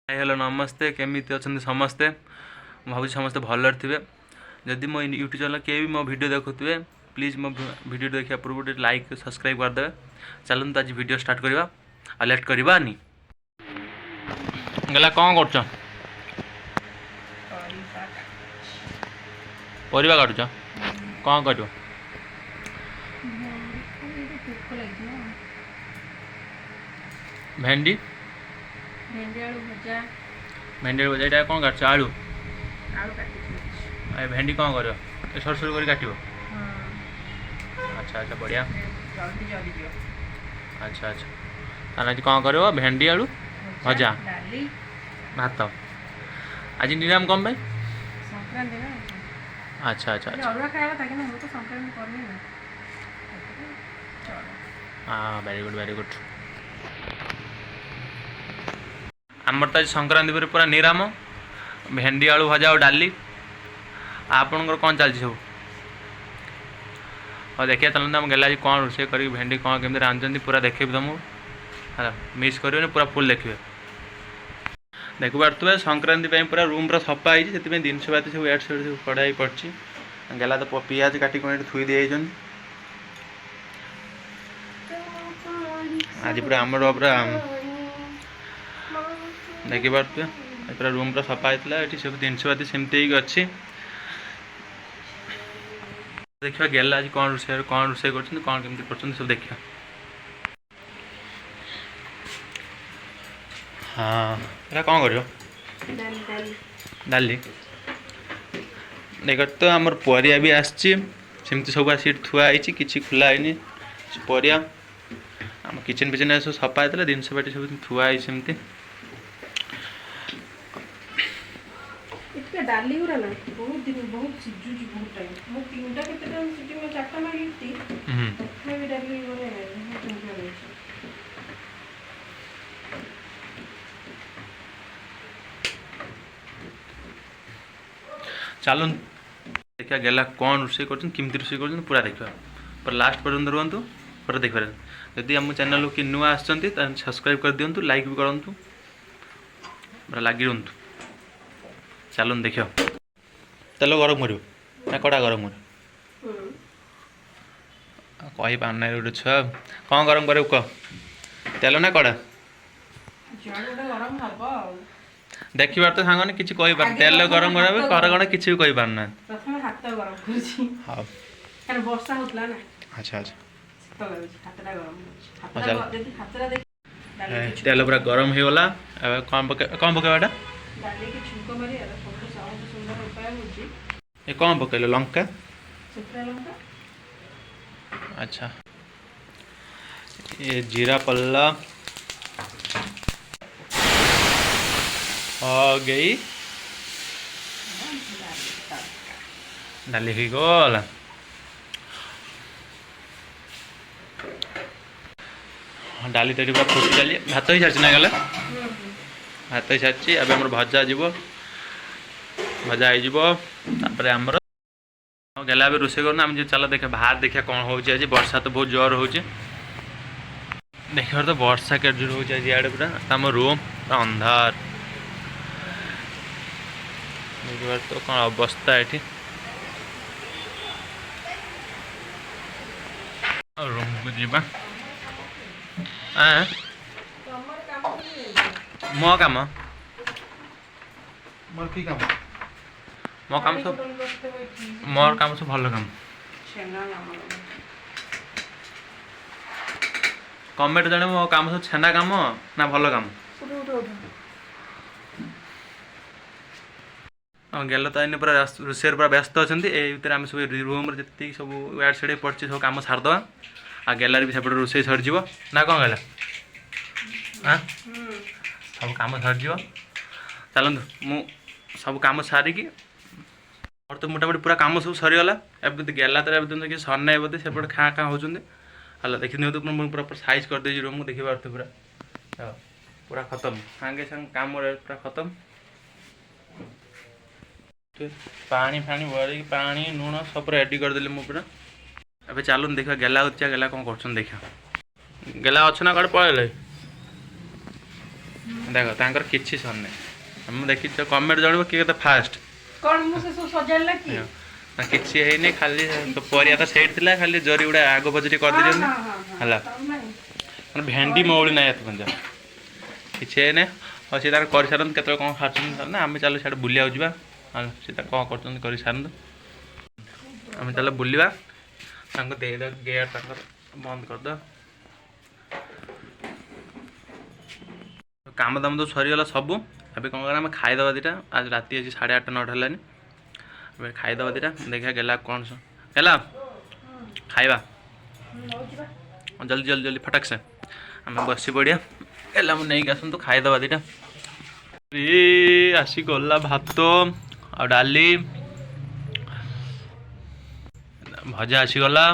Hi hello नमस्ते केमी अच्छा समस्ते भावी समस्ते भल थे जदि मो यूट्यूब चैनल किए भी मो वीडियो देखुए प्लीज़ मो वीडियो देखा पूर्व लाइक सब्सक्राइब करदे। चलते आज वीडियो स्टार्ट करवा आ लेट करवानी गला कौन कर परिवा काटुच कौन कर भेंडी भेंडी आलू भजा कौन काट आलू भेंडी कौन कर सर सर कर काट। अच्छा अच्छा बढ़िया अच्छा अच्छा आज कौन कर भेंडी आलू भजा भात आज निराम कम भाई अच्छा अच्छा हाँ वेरी गुड आमर तो आज संक्रांति पर पूरा निराम भेंडी आलू भजा और डाली आपणकर कौन चलती सब और देखिए चलते हम गला आज कौन रोषे कर भेंडी कौन केमी रांधुंट पूरा देखे तुमको हाँ मिस कर पूरा फुल देखिए देख पारे संक्रांति पूरा रूम पूरा सफा होती जिनस पाती सब एड सेड सब कड़ा पड़ी गला तो पियाज काटी कौन थुई दिए आज पूरा आमर पूरा देखी पारे पूरा रूम पूरा सफा होता है सब जिनस पाती सेमती अच्छी देखा गला आज कौन रोषे कर कौन केमती कर सब देखा। हाँ ये कौन कर डाली देख तो आमर परिया भी आमती सब आस थुआई कि खोलाई परिया आम किचन फिचन सब सफा होता है जिनस पाटी सब थुआई सेमती डाली गुरा ना बहुत दिन बहुत सिजुजी बहुत टाइम मो तीनटा केते टाइम सिटी में चारटा मागिती तखने भी डाली बोले तीनटा रहै चलो देखा गला कौन रोषे करमती रोषे कर पूरा देखा पूरा लास्ट पर्यटन रुहतु पूरा देख पारे जदि आम चैनल कि नुआ सब्सक्राइब कर दिंतु लाइक भी करूँ पूरा लगी रुहतु। चलो देख तेल गरम कर ना कड़ा गरम कर कही पारना गोटे छुआ कौन गरम कर कह तेल ना कड़ा देखिबार तो सांगने किसी कही पार तेल गरम कर कौन किसी भी कही पारना हाँ अच्छा अच्छा तेल पूरा गरम हो गला कौन पकेबाटा ये कौन पकड़ लंका अच्छा ये जीरा पल्ला हो गई डाली ही गला डाली तो पूरा फुटी डाली भात ही सारी ना गला भात ही सारी अब आम भजा जीव भजा होपर आमर गला रोषे करना आम चल देखा बाहर देखा कौन हो वर्षा तो बहुत जोर हो देखा तो वर्षा के जोर हो पूरा आम रूम पूरा अंधार देखिए तो कौन अवस्था ये रूम को जीवा मो काम मोर की काम मो काम सब मोर काम सब भल काम कमेंट जाने मो काम सब छेना काम ना भल काम गल तो इन पूरा रोषे पूरा व्यस्त अच्छा ये आम सब रूम जी सब एड सेड पड़ी सब कम सारद आ गलार भी सेपटे रोषे सरीज ना कौन गला हाँ सब कम सरीज चलतु मु सब कम सारिकी और तो मोटामोटी पूरा काम सब सरीगला अब गला तो अब कि सरना बोधे सेपटे खाँ खाँ होती हल देखी तो पूरा साइज करदे रूम देखी पार्थ पूरा पूरा खत्म सांगे सांगे काम पूरा खत्म पानी फाणी भर पानी लुण सब रेडी करदेली मु पूरा अब चलो देखा गला गला कौन कर देखा गला अच्छे ना कड़े पड़े देख तांकर किछि सरने हम देखि तो कमेंट जानबो कि केते फास्ट कौन मु से सब सजाइला कि ना किछि हे नै खाली तो परिया तो सेट थिला खाली जरी उडा आगो बजरी कर दिजन हला मन भेंडी मौली नै एत पंजा किछि हे नै और से तार कर सारन केते कोन खाचन ना हम चलो साड बुलिया जबा हां से ता कोन करचन करि सारन हम चलो बुलिबा तांको दे दे गेट तांकर बंद कर दो काम दाम तो सरीगला सब अभी कौन करें खाईदे दीटा आज राति आज 8:30 9 है अभी खाईदे दीटा देखा गला कौन सा गला खाइबा जल्दी जल्दी जल्दी फटक से आम बसी पड़िया गला मुझे नहीं आसन तो खाईदे दीटा आसी गला भात आ डाली भजा आसीगला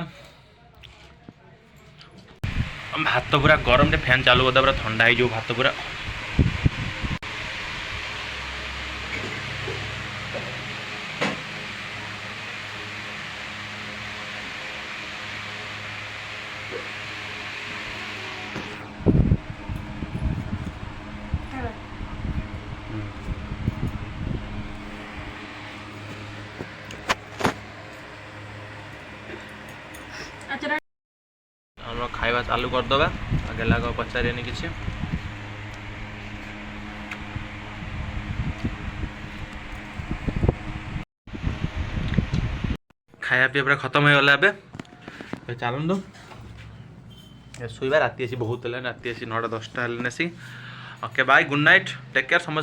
भात पूरा गरम टे फैन चालू करदा पूरा ठंडा हो भात पूरा हम खाइबा चालू करदे गेला पचारे किसी खाया पीया पूरा खत्म हो गला चलतु शुवा राति बहुत राति 9:10 okay bye good night take care समस्त।